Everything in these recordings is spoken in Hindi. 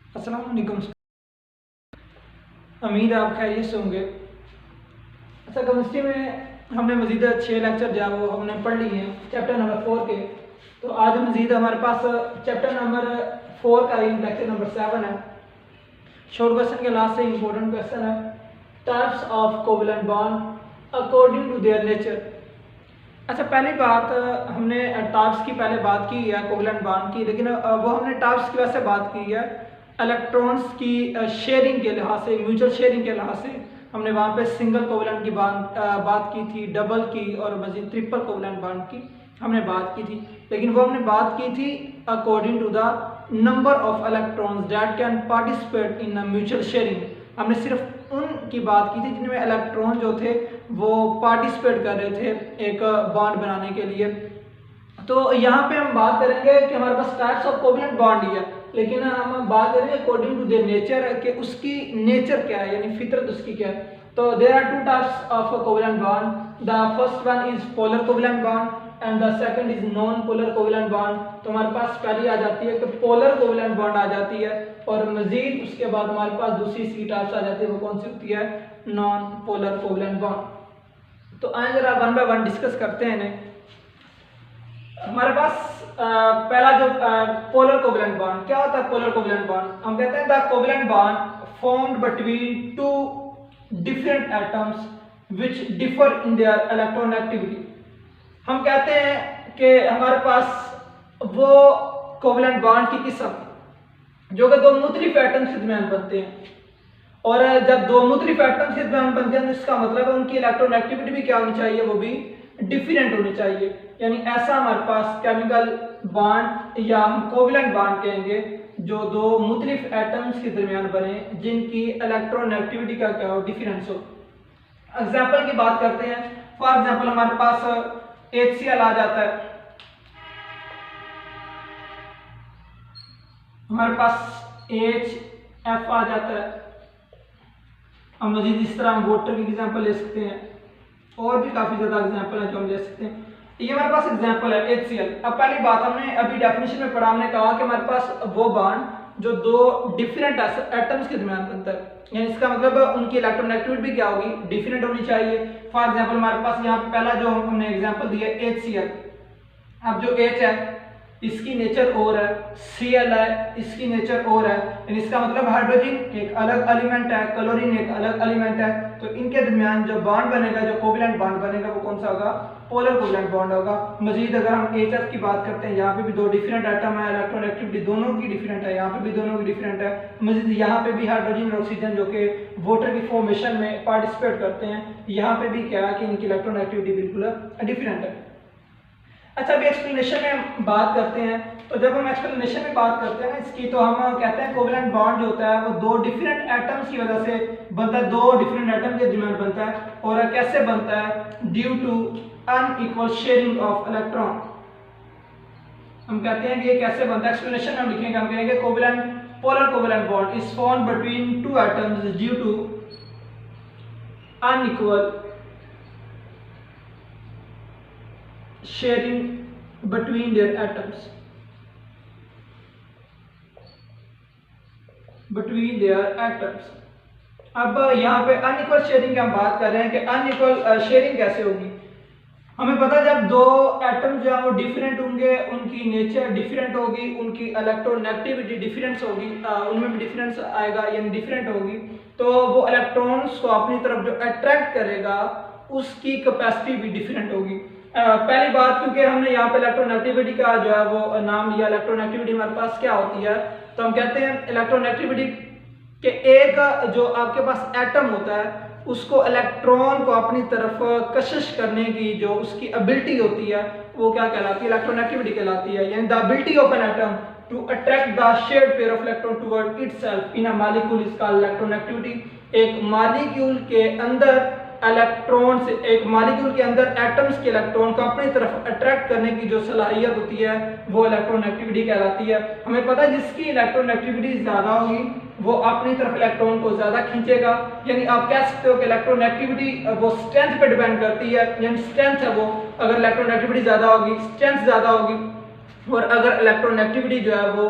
अस्सलाम वालेकुम। उम्मीद है आप खैरियत से होंगे। अच्छा, केमिस्ट्री में हमने मज़ीद 6 लेक्चर जो है वो हमने पढ़ लिए हैं चैप्टर नंबर 4 के। तो आज मज़ीद हमारे पास चैप्टर नंबर 4 का ही लेक्चर नंबर 7 है। शॉर्ट क्वेश्चन के लास्ट से इम्पोर्टेंट क्वेश्चन है, types of covalent bond according to their nature. अच्छा, पहली बात हमने टाइप्स की पहले बात की है कोवेलेंट बॉन्ड की, लेकिन वो हमने टाइप्स की वजह से बात की है इलेक्ट्रॉन्स की शेयरिंग के लिहाज से, म्यूचुअल शेयरिंग के लिहाज से। हमने वहाँ पे सिंगल कोवेलेंट की बात की थी, डबल की और मजीद ट्रिपल कोवेलेंट बॉन्ड की हमने बात की थी। लेकिन वो हमने बात की थी according to the number of electrons that can participate in mutual sharing. हमने सिर्फ उनकी बात की थी जिनमें इलेक्ट्रॉन जो थे वो पार्टिसिपेट कर रहे थे एक बॉन्ड बनाने के लिए। तो यहाँ पे हम बात करेंगे कि हमारे पास टाइप्स ऑफ कोवेलेंट बॉन्ड ही है, लेकिन हम बात करेंगे अकॉर्डिंग टू देयर नेचर कि उसकी नेचर क्या है, यानी फितरत उसकी क्या है। तो there are two types of covalent bond. The first one is polar covalent bond and the second is non polar covalent bond. तो हमारे पास पहली आ जाती है कि पोलर कोवेलेंट बॉन्ड आ जाती है, और मजीद उसके बाद हमारे पास दूसरी सी टाइप्स आ जाती है। वो कौन सी होती है? Non polar covalent bond. तो आए जरा वन बाय वन डिस्कस करते हैं इन्हें। हमारे पास पहला जो पोलर कोवेलेंट बॉन्ड, क्या होता है पोलर कोवेलेंट बॉन्ड? हम कहते हैं the covalent bond formed between to different atoms which differ in their electronegativity. हम कहते हैं कि हमारे पास वो कोवेलेंट बॉन्ड की किस्म जो कि दो मुख्तलिफ एटम्स के दरमियान बनते हैं, और जब दो मुख्तलिफ एटम्स के दरमियान बनते हैं तो इसका मतलब है उनकी इलेक्ट्रोनेगेटिविटी भी क्या होनी चाहिए? वो भी डिफरेंट होनी चाहिए। यानी ऐसा हमारे पास केमिकल बॉन्ड या हम कोवेलेंट बॉन्ड कहेंगे जो दो मुख्तलिफ एटम्स के दरमियान बने जिनकी इलेक्ट्रोनेगेटिविटी का क्या हो? डिफरेंस हो। एग्जाम्पल की बात करते हैं। फॉर एग्जाम्पल हमारे पास HCl आ जाता है, हमारे पास HF आ जाता है। हम मजीद इस तरह हम वाटर की एग्जाम्पल ले सकते हैं, और भी काफी ज्यादा एग्जाम्पल है जो हम ले सकते हैं। ये हमारे पास एग्जाम्पल है HCl। अब पहली बात हमने अभी डेफिनेशन में पढ़ा, हमने कहा कि हमारे पास वो बॉन्ड जो दो डिफरेंट एटम्स के दरमियान बनता है, यानी इसका मतलब उनकी इलेक्ट्रोनेगेटिविटी भी क्या होगी? डिफरेंट होनी चाहिए। फॉर एग्जाम्पल हमारे पास यहाँ पहला जो हमने एग्जाम्पल दिया HCl। अब जो H है इसकी नेचर और है, Cl है इसकी नेचर और है, यानी इसका मतलब हाइड्रोजन एक अलग एलिमेंट है, क्लोरीन एक अलग एलिमेंट है। तो इनके दरमियान जो बॉन्ड बनेगा, जो कोवेलेंट बॉन्ड बनेगा, वो कौन सा होगा? पोलर कोवेलेंट बॉन्ड होगा। मजीद अगर हम HF की बात करते हैं, यहाँ पे भी दो डिफरेंट एटम है, इलेक्ट्रोनेगेटिविटी दोनों की डिफरेंट है, यहाँ पे भी दोनों की डिफरेंट है। मजीद यहाँ पे भी हाइड्रोजन और ऑक्सीजन जो कि वाटर की फॉर्मेशन में पार्टिसिपेट करते हैं, यहाँ पे भी क्या है कि इनकी इलेक्ट्रोनेगेटिविटी बिल्कुल डिफरेंट है। अच्छा, अभी एक्सप्लेनेशन में बात करते हैं। तो जब हम एक्सप्लेनेशन में बात करते हैं ना इसकी, तो हम कहते हैं कोवेलेंट बॉन्ड जो होता है वो दो डिफरेंट एटम्स की वजह से बनता है, दो डिफरेंट एटम के दरमियान बनता है। और कैसे बनता है? Due to unequal sharing of electron. हम कहते हैं कि ये कैसे बनता है, एक्सप्लेनेशन में हम लिखेंगे, हम कहेंगे covalent polar covalent bond is formed between two atoms due to unequal sharing between their atoms, between their atoms। अब यहाँ पे अनइक्वल शेयरिंग की हम बात कर रहे हैं कि अनइक्वल शेयरिंग कैसे होगी। हमें पता है जब दो एटम जो है वो डिफरेंट होंगे, उनकी नेचर डिफरेंट होगी, उनकी इलेक्ट्रोनेगेटिविटी डिफरेंस होगी, उनमें भी डिफरेंस आएगा, यानी डिफरेंट होगी। तो वो इलेक्ट्रॉन्स को अपनी तरफ जो अट्रैक्ट करेगा उसकी कैपेसिटी भी डिफरेंट होगी। पहली बात, क्योंकि हमने यहाँ पे इलेक्ट्रोनेगेटिविटी का जो है वो नाम लिया, इलेक्ट्रोनेगेटिविटी हमारे पास क्या होती है? तो हम कहते हैं इलेक्ट्रोनेगेटिविटी के एक जो आपके पास एटम होता है उसको इलेक्ट्रॉन को अपनी तरफ कशिश करने की जो उसकी एबिलिटी होती है वो क्या कहलाती है? इलेक्ट्रोनेगेटिविटी कहलाती है। यानी the ability of an atom to attract the shared pair of electron toward itself in a molecule is called electronegativity. एक मॉलिक्यूल के अंदर इलेक्ट्रॉन से, एक मॉलिक्यूल के अंदर एटम्स के इलेक्ट्रॉन को अपनी तरफ अट्रैक्ट करने की जो सलाहियत होती है वो इलेक्ट्रोनेगेटिविटी कहलाती है। हमें पता है जिसकी इलेक्ट्रोनेगेटिविटी ज्यादा होगी वो अपनी तरफ इलेक्ट्रॉन को ज्यादा खींचेगा। यानी आप कह सकते हो कि इलेक्ट्रोनेगेटिविटी वो स्ट्रेंथ पे डिपेंड करती है, यानी स्ट्रेंथ है वो, अगर इलेक्ट्रोनेगेटिविटी ज्यादा होगी, स्ट्रेंथ ज्यादा होगी, और अगर इलेक्ट्रोनेगेटिविटी जो है वो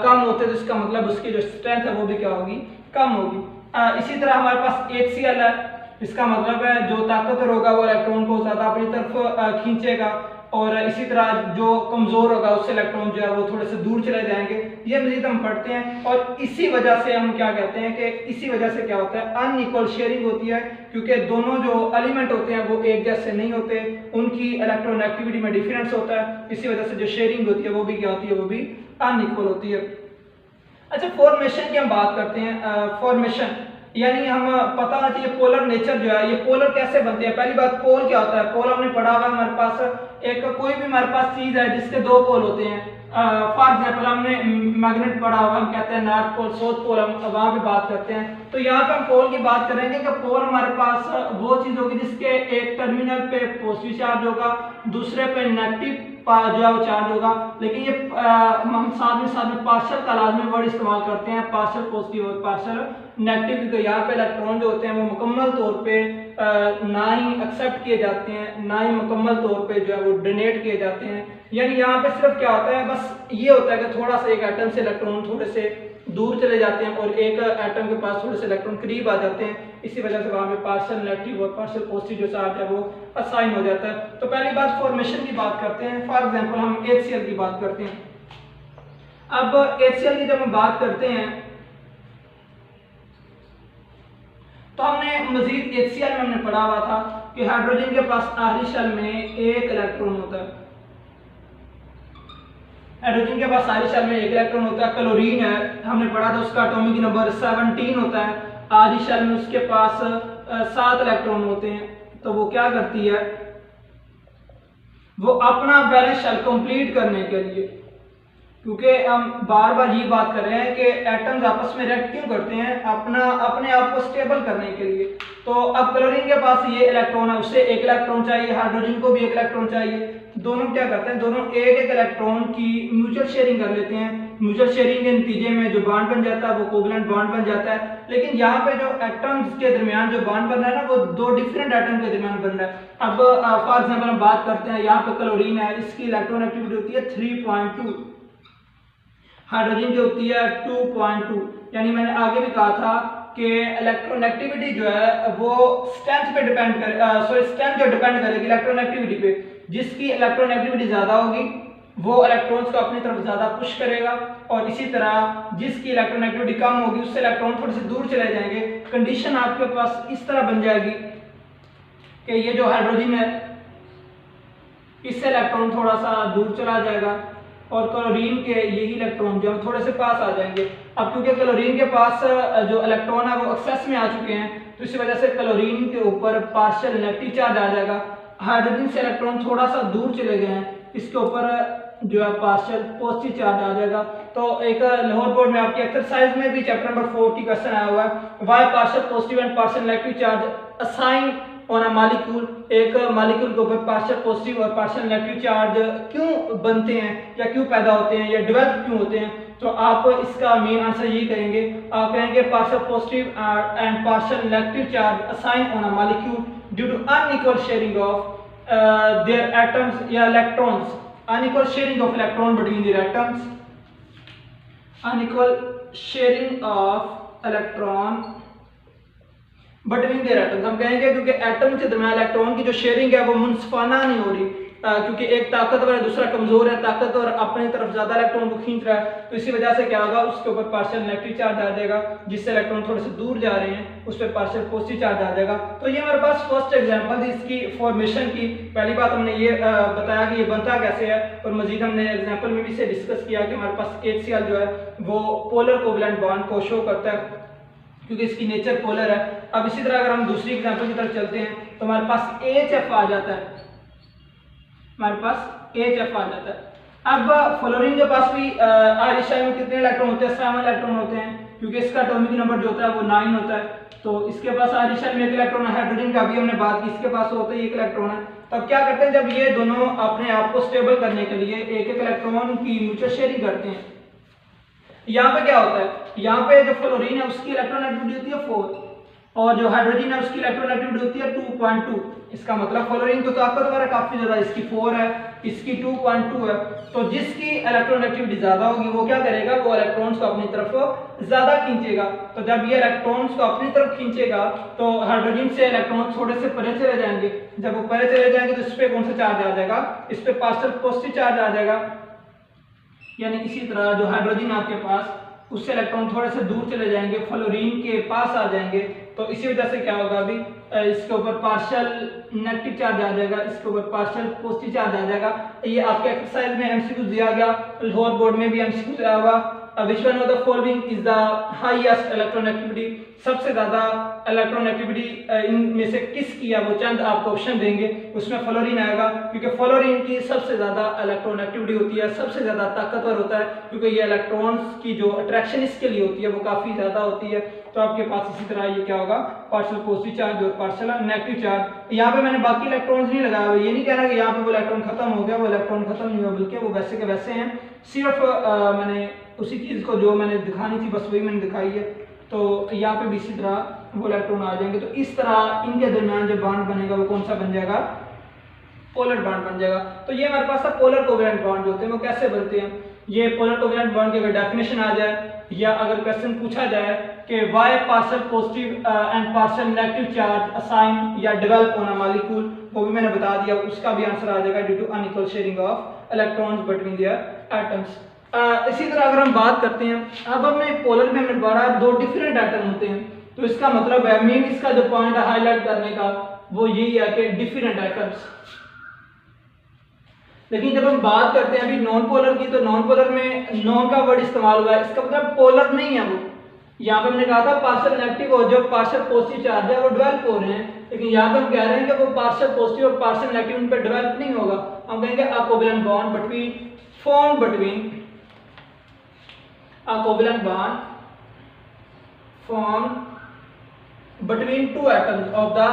कम होते तो इसका मतलब उसकी जो स्ट्रेंथ है वो भी क्या होगी, कम होगी। इसी तरह हमारे पास HCl है, इसका मतलब है जो ताकतवर होगा वो इलेक्ट्रॉन को ज़्यादा अपनी तरफ खींचेगा, और इसी तरह जो कमज़ोर होगा उससे इलेक्ट्रॉन जो है वो थोड़े से दूर चले जाएंगे। ये मजीद हम पढ़ते हैं, और इसी वजह से हम क्या कहते हैं कि इसी वजह से क्या होता है, अनइक्वल शेयरिंग होती है, क्योंकि दोनों जो एलिमेंट होते हैं वो एक जैसे नहीं होते, उनकी इलेक्ट्रोनेगेटिविटी में डिफरेंस होता है। इसी वजह से जो शेयरिंग होती है वो भी क्या होती है, वो भी अनइक्वल होती है। अच्छा, फॉर्मेशन की हम बात करते हैं। फॉर्मेशन यानी हम पता होना चाहिए पोलर नेचर जो है, ये पोलर कैसे बनते हैं। पहली बात, पोल क्या होता है। पोल हमने पढ़ा हुआ है, हमारे पास एक कोई भी हमारे पास चीज है जिसके दो पोल होते हैं। फॉर एग्जाम्पल हमने मैग्नेट पढ़ा हुआ, हम कहते हैं नॉर्थ पोल साउथ पोल, हम वहां पे बात करते हैं। तो यहाँ पे हम पोल की बात करेंगे कि पोल हमारे पास वो चीज होगी जिसके एक टर्मिनल पे पॉजिटिव चार्ज होगा, दूसरे पे नेगेटिव जो है वो चार्ज होगा। लेकिन ये हम साथ में पार्शियल का लाजमी वर्ड इस्तेमाल करते हैं, पार्शियल पॉजिटिव और पार्शियल नेगेटिव। तो यहाँ पे इलेक्ट्रॉन जो होते हैं वो मुकम्मल तौर पे ना ही एक्सेप्ट किए जाते हैं, ना ही मुकम्मल तौर पे जो है वो डोनेट किए जाते हैं। यानी यहाँ पे सिर्फ क्या होता है, बस ये होता है कि थोड़ा सा एक एटम से इलेक्ट्रॉन थोड़े से दूर चले जाते हैं और एक एटम के पास थोड़े से इलेक्ट्रॉन करीब आ जाते हैं। इसी वजह से वहाँ पे पार्शियल नेगेटिव और पार्शियल पॉजिटिव जो चार्ज है वो असाइन हो जाता है। तो पहली बात फॉर्मेशन की बात करते हैं। फॉर एग्जांपल हम HCl की बात करते हैं। अब HCl की जब हम बात करते हैं तो हमने मजीद HCl में हमने पढ़ा हुआ था कि हाइड्रोजन के पास आखिरी शेल में एक इलेक्ट्रॉन होता है। हाइड्रोजन के पास आखिरी शेल में एक इलेक्ट्रॉन होता है। क्लोरीन है, हमने पढ़ा था उसका एटॉमिक नंबर 17 होता है। आखिरी शेल में उसके पास 7 इलेक्ट्रॉन होते हैं। तो वो क्या करती है, वो अपना बैलेंस शेल कंप्लीट करने के लिए, क्योंकि हम बार बार ये बात कर रहे हैं कि एटम्स आपस में रिएक्ट क्यों करते हैं, अपने आप को स्टेबल करने के लिए। तो अब क्लोरीन के पास ये इलेक्ट्रॉन है, उससे एक इलेक्ट्रॉन चाहिए, हाइड्रोजन को भी एक इलेक्ट्रॉन चाहिए। दोनों क्या करते हैं, दोनों एक एक इलेक्ट्रॉन की म्यूचुअल शेयरिंग कर लेते हैं। म्यूचुअल शेयरिंग के नतीजे में जो बॉन्ड बन जाता है वो कोवलेंट बॉन्ड बन जाता है। लेकिन यहाँ पे जो एटम्स के दरमियान जो बॉन्ड बन रहा है ना, वो दो डिफरेंट एटम के दरमियान बन रहा है। अब फॉर एग्जांपल हम बात करते हैं, यहाँ पे क्लोरीन है, इसकी इलेक्ट्रोनेगेटिविटी होती है 3.2, हाइड्रोजन की होती है 2.2। यानी मैंने आगे भी कहा था कि इलेक्ट्रोनेगेटिविटी जो है वो स्ट्रेंथ पे डिपेंड करे, स्ट्रेंथ जो डिपेंड करेगी इलेक्ट्रोनेगेटिविटी पे। जिसकी इलेक्ट्रोनेगेटिविटी ज्यादा होगी वो इलेक्ट्रॉन्स को अपनी तरफ ज्यादा पुश करेगा, और इसी तरह जिसकी इलेक्ट्रोनेगेटिविटी कम होगी उससे इलेक्ट्रॉन थोड़े से दूर चले जाएंगे। कंडीशन आपके पास इस तरह बन जाएगी कि ये जो हाइड्रोजन है इससे इलेक्ट्रॉन थोड़ा सा दूर चला जाएगा, और क्लोरीन के यही इलेक्ट्रॉन जो थोड़े से पास आ जाएंगे। अब क्योंकि क्लोरीन के पास जो इलेक्ट्रॉन है वो एक्सेस में आ चुके हैं, तो इसी वजह से क्लोरीन के ऊपर पार्शियल नेगेटिव चार्ज आ जाएगा। हाइड्रोजन से इलेक्ट्रॉन थोड़ा सा दूर चले गए हैं, इसके ऊपर जो है पार्शियल पॉजिटिव चार्ज आ जाएगा। तो एक लाहौर बोर्ड में आपकी एक्सरसाइज में भी चैप्टर नंबर 4 की क्वेश्चन आया हुआ है, why partial positive and partial negative charge assign on a molecule. एक मॉलिक्यूल के ऊपर पार्शियल पॉजिटिव और पार्शियल नेगेटिव चार्ज क्यों बनते हैं या क्यों पैदा होते हैं या डेवलप क्यों होते हैं। तो आप इसका मेन आंसर यही कहेंगे, आप कहेंगे partial positive and partial negative charge assign on a molecule due to unequal sharing of their atoms या electrons, unequal sharing of electron between their atoms, unequal sharing of electron between their atoms। हम कहेंगे क्योंकि एटम के दरमियान इलेक्ट्रॉन की जो शेयरिंग है वो मुनसिफाना नहीं हो रही, क्योंकि एक ताकतवर है दूसरा कमजोर है, ताकतवर अपनी तरफ ज्यादा इलेक्ट्रॉन को खींच रहा है, तो इसी वजह से क्या होगा, उसके ऊपर पार्शियल नेगेटिव चार्ज आ जाएगा, जिससे इलेक्ट्रॉन थोड़े से दूर जा रहे हैं उस पर पार्शियल पॉजिटिव चार्ज आ जाएगा। तो ये हमारे पास फर्स्ट एग्जांपल थी इसकी फॉर्मेशन की। पहली बात हमने ये बताया कि ये बनता कैसे है, और मजीद हमने एग्जाम्पल में भी इसे डिस्कस किया कि हमारे पास HCl जो है वो पोलर कोवलेंट बॉन्ड को शो करता है क्योंकि इसकी नेचर पोलर है। अब इसी तरह अगर हम दूसरी एग्जांपल की तरफ चलते हैं तो हमारे पास HF आ जाता है, हमारे पास HF आ जाता है। अब फ्लोरीन के पास भी आखिरी शेल में कितने इलेक्ट्रॉन होते हैं, 7 इलेक्ट्रॉन होते हैं, क्योंकि इसका एटॉमिक नंबर जो होता है वो 9 होता है। तो इसके पास आखिरी शेल में एक इलेक्ट्रॉन है। हाइड्रोजन का भी हमने बात की, इसके पास होता है एक इलेक्ट्रॉन है। तब क्या करते हैं, जब ये दोनों अपने आप को स्टेबल करने के लिए एक एक इलेक्ट्रॉन की म्यूचुअल शेयरिंग करते हैं। यहाँ पे क्या होता है, यहाँ पे जो फ्लोरीन है उसकी इलेक्ट्रोनेगेटिविटी होती है 4, और जो हाइड्रोजन है उसकी इलेक्ट्रोनेगेटिविटी होती है 2.2। इसका मतलब फ्लोरीन तो ताकतवर है काफी ज्यादा, इसकी 4 है, इसकी 2.2 है। तो जिसकी इलेक्ट्रोनेगेटिविटी ज्यादा होगी वो क्या करेगा, वो इलेक्ट्रॉन्स को अपनी तरफ ज्यादा खींचेगा। तो जब ये इलेक्ट्रॉन्स को अपनी तरफ खींचेगा तो हाइड्रोजन से इलेक्ट्रॉन थोड़े से परे चले जाएंगे। जब वो परे चले जाएंगे तो इस पे कौन सा चार्ज आ जाएगा, इस पे पार्शियल पॉजिटिव चार्ज आ जाएगा। यानी इसी तरह जो हाइड्रोजन आपके पास, उससे इलेक्ट्रॉन थोड़े से दूर चले जाएंगे, फ्लोरीन के पास आ जाएंगे। तो इसी वजह से क्या होगा, अभी इसके ऊपर पार्शियल नेगेटिव चार्ज आ जाएगा, इसके ऊपर पार्शियल पॉजिटिव चार्ज आ जाएगा। ये आपके एक्सरसाइज में एमसीक्यू दिया गया, लाहौर बोर्ड में भी एमसीक्यू दिया हुआ। Which one of the following is the highest electronegativity, सबसे ज्यादा इलेक्ट्रोनेगेटिविटी इनमें से किसकी है, वो चंद आपको ऑप्शन देंगे, उसमें फ्लोरीन आएगा क्योंकि फ्लोरीन की सबसे ज्यादा इलेक्ट्रोनेगेटिविटी होती है, सबसे ज्यादा ताकतवर होता है क्योंकि ये इलेक्ट्रॉन्स की जो अट्रैक्शन इसके लिए होती है वो काफी ज्यादा होती है। तो आपके पास इसी तरह ये क्या होगा, पार्शियल पॉजिटिव चार्ज और पार्शियल नेगेटिव चार्ज। यहाँ पे मैंने बाकी इलेक्ट्रॉन्स नहीं लगाया हुआ, ये नहीं कहना कि यहाँ पे वो इलेक्ट्रॉन खत्म हो गया, वो इलेक्ट्रॉन खत्म नहीं हुआ, बल्कि वो वैसे के वैसे हैं। सिर्फ मैंने उसी चीज को जो मैंने दिखानी थी बस वही मैंने दिखाई है। तो यहाँ पे भी इसी तरह वो इलेक्ट्रॉन आ जाएंगे। तो इस तरह इनके दरमियान जो बॉन्ड बनेगा वो कौन सा बन जाएगा, पोलर बॉन्ड बन जाएगा। तो ये हमारे पास पोलर कोवेलेंट बॉन्ड होते हैं, वो कैसे बनते हैं। ये पोलर कोवेलेंट बॉन्ड की अगर डेफिनेशन आ जाए या अगर क्वेश्चन पूछा जाए कि why partial positive and partial negative charge assign या डेवलप ऑन अ मॉलिक्यूल, वो भी मैंने बता दिया, उसका भी आंसर आ जाएगा due to unequal sharing of electrons between their atoms. इसी तरह अगर हम बात करते हैं, अब हमें पोलर में हमने पढ़ा दो डिफरेंट एटम होते हैं, तो इसका मतलब है मेन इसका जो पॉइंट है हाईलाइट करने का वो यही है कि डिफरेंट एटम्स। लेकिन जब हम बात करते हैं अभी नॉन पोलर की, तो नॉन पोलर में नॉन का वर्ड इस्तेमाल हुआ है, इसका मतलब पोलर नहीं है वो। यहाँ पे हमने कहा था पार्शियल नेगेटिव और जो पार्शियल पॉजिटिव चार्ज है वो डेवलप हो रहे हैं, लेकिन यहाँ पे हम कह रहे हैं कि वो पार्शियल पॉजिटिव और पार्शियल नेगेटिव उन पर डेवलप नहीं होगा। हम कहेंगे अ covalent bond between a covalent bond formed between two atoms of the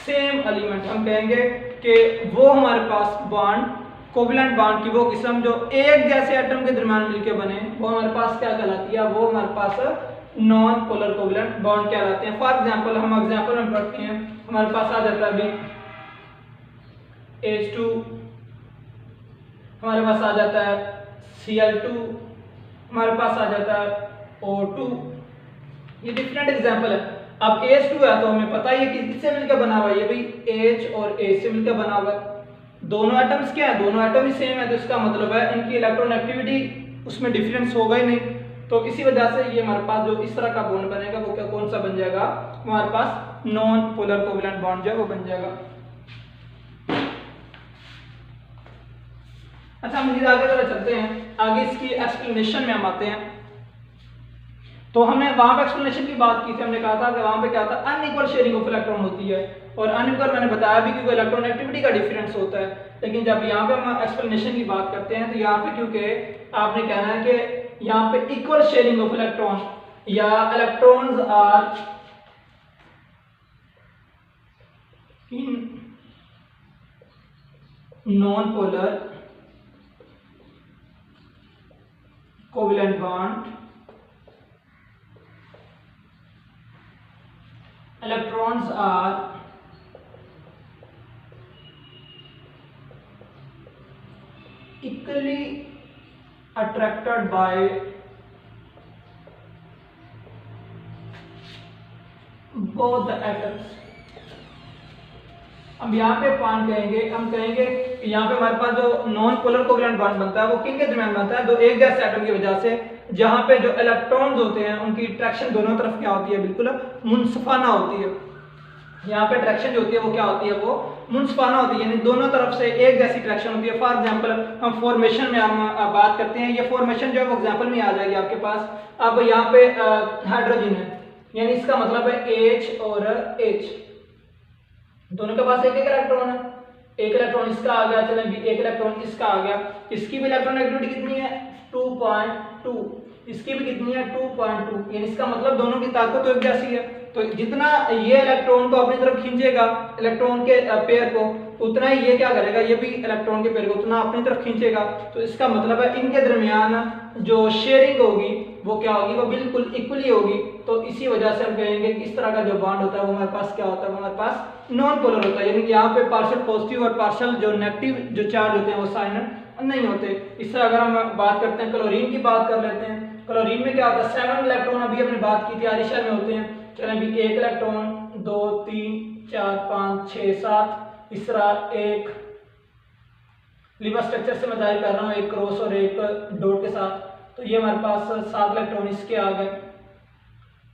same element। हम कहेंगे कि वो हमारे पास बॉन्ड कोवेलेंट बॉन्ड की वो किस्म जो एक जैसे एटम के दरमियान मिलकर बने, वो हमारे पास क्या कहलाती है, वो हमारे पास नॉन पोलर कोवेलेंट बॉन्ड कहलाते हैं। फॉर एग्जांपल हम एग्जांपल में पढ़ते हैं, हमारे पास आ जाता है अभी H2, हमारे पास आ जाता है Cl2, हमारे पास आ जाता है O2। ये डिफरेंट एग्जांपल है। अब H2 है तो हमें पता है कि किससे मिलकर बना हुआ है, ये भाई H और A से मिलकर बना हुआ है। दोनों एटम्स क्या है, दोनों एटम ही सेम है, तो इसका मतलब है इनकी इलेक्ट्रोनेगेटिविटी उसमें डिफरेंस होगा ही नहीं। तो इसी वजह से ये हमारे पास जो इस तरह का बॉन्ड बनेगा वो क्या कौन सा बन जाएगा, हमारे पास नॉन पोलर कोवेलेंट बॉन्ड जो है वो बन जाएगा। अच्छा हम आगे जरा चलते हैं, आगे इसकी एक्सप्लेनेशन में हम आते हैं। तो हमने वहां पे एक्सप्लेनेशन की बात की थी, हमने कहा था कि वहां पे क्या था, अनइक्वल शेयरिंग ऑफ इलेक्ट्रॉन होती है, और अनइक्वल मैंने बताया भी कि इलेक्ट्रोनेगेटिविटी का डिफरेंस होता है। लेकिन जब यहाँ पे हम एक्सप्लेनेशन की बात करते हैं तो यहाँ पे क्योंकि आपने कहना है कि यहाँ पे इक्वल शेयरिंग ऑफ इलेक्ट्रॉन या electrons are in non polar covalent bond, electrons are equally attracted by both the atoms। अब यहाँ पे पॉइंट कहेंगे, हम कहेंगे कि यहाँ पे हमारे पास जो नॉन पोलर कोवेलेंट बॉन्ड बनता है वो किन के दरमियान बनता है, दो एक जैसे एटम की वजह से, जहाँ पे जो इलेक्ट्रॉन्स होते हैं उनकी अट्रैक्शन दोनों तरफ क्या होती है, बिल्कुल मुनसफाना होती है। यहाँ पे अट्रैक्शन जो होती है वो क्या होती है, वो मुनसफाना होती है, यानी दोनों तरफ से एक जैसी अट्रैक्शन होती है। फॉर एग्जांपल हम फॉर्मेशन में हम बात करते हैं, ये फॉर्मेशन जो है वो एग्जांपल में आ जाएगी आपके पास। अब यहाँ पे हाइड्रोजन है, यानी इसका मतलब है H और H, दोनों के पास एक एक इलेक्ट्रॉन है, एक इलेक्ट्रॉन इसका आ गया, चलें भी एक इलेक्ट्रॉन इसका आ गया, इसकी भी इलेक्ट्रोनेगेटिविटी कितनी है 2.2, इसकी भी कितनी है 2.2, यानी इसका मतलब दोनों की ताकत तो एक जैसी है। तो जितना ये इलेक्ट्रॉन को अपनी तरफ खींचेगा, इलेक्ट्रॉन के पेयर को, उतना ही ये क्या करेगा, ये भी इलेक्ट्रॉन के पेयर को उतना अपनी तरफ खींचेगा। तो इसका मतलब है इनके दरमियान जो शेयरिंग होगी वो क्या होगी, वो बिल्कुल इक्वली होगी। तो इसी वजह से हम कहेंगे कि इस तरह का जो बॉन्ड होता है वो हमारे पास क्या होता है, वो हमारे पास नॉन पोलर होता है। यानी कि यहाँ पे पार्शियल पॉजिटिव और पार्शियल जो नेगेटिव जो चार्ज होते हैं वो साइन नहीं होते। इस तरह अगर हम बात करते हैं क्लोरीन की, बात कर लेते हैं। क्लोरीन में क्या होता है, 7 इलेक्ट्रॉन अभी हमने बात की थी आरिशा में होते हैं। चलें अभी 1 इलेक्ट्रॉन, 2 3 4 5 6 7, इस तरह एक लीवर स्ट्रक्चर से मैं जाहिर कर रहा हूँ, एक क्रॉस और एक डॉट के साथ। तो ये हमारे पास 7 इलेक्ट्रॉन इसके आ गए।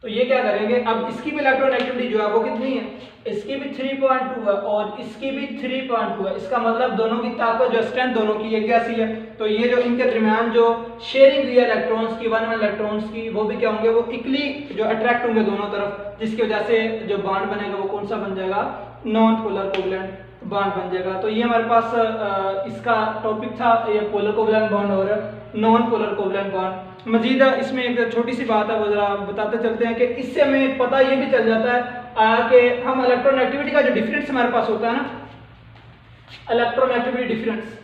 तो ये क्या करेंगे, अब इसकी भी इलेक्ट्रॉन एक्टिविटी जो है वो कितनी है, इसकी भी 3.2 है और इसकी भी 3.2 है। इसका मतलब दोनों की ताकत जो स्ट्रेंथ दोनों की एक जैसी है। तो ये जो इनके दरमियान जो शेयरिंग हुई है इलेक्ट्रॉन्स की, 1 इलेक्ट्रॉन्स की, वो भी क्या होंगे, वो इक्वली जो अट्रैक्ट होंगे दोनों तरफ, जिसकी वजह से जो बॉन्ड बनेगा वो कौन सा बन जाएगा, नॉन पोलर कोवलेंट बॉन्ड बन जाएगा। तो ये हमारे पास इसका टॉपिक था, ये पोलर कोवलेंट बॉन्ड और नॉन पोलर कोवलेंट बॉन्ड। मजीद इसमें एक छोटी सी बात है, वो जरा बताते चलते हैं कि इससे हमें पता ये भी चल जाता है कि हम इलेक्ट्रोनेगेटिविटी का जो डिफरेंस हमारे पास होता है ना, इलेक्ट्रोनेगेटिविटी डिफरेंस,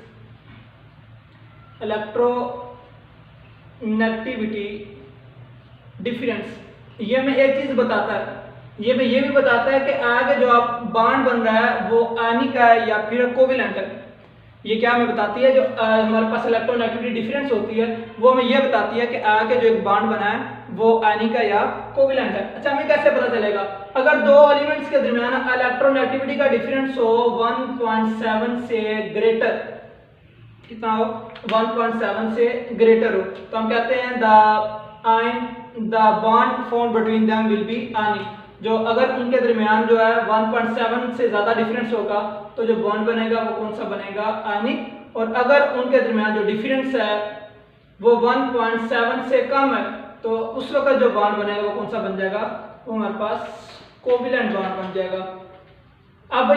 इलेक्ट्रोनेगेटिविटी डिफरेंस, ये हमें एक चीज बताता है, ये हमें ये भी बताता है कि आगे जो आप बॉन्ड बन रहा है वो आयनिक है या फिर कोवेलेंट है। ये क्या हमें बताती है, जो हमारे पास इलेक्ट्रोनेगेटिविटी डिफरेंस होती है वो हमें यह बताती है कि आगे जो एक बॉन्ड बना है वो आयनिक है या कोवेलेंट है। अच्छा, हमें कैसे पता चलेगा, अगर दो एलिमेंट्स के दरमियान इलेक्ट्रोनेगेटिविटी का डिफरेंस हो 1.7 से ग्रेटर, कितना हो, 1.7 से ग्रेटर हो, तो हम कहते हैं the bond formed between them will be आयनिक। जो अगर उनके दरमियान जो है 1.7 से ज्यादा डिफरेंस होगा तो जो बॉन्ड बनेगा वो कौन सा बनेगा, आयनिक। और अगर उनके दरमियान जो डिफरेंस है वो 1.7 से कम है तो उस वक्त जो बॉन्ड बनेगा वो कौन सा बन जाएगा, वो हमारे पास कोवेलेंट बॉन्ड बन जाएगा। अब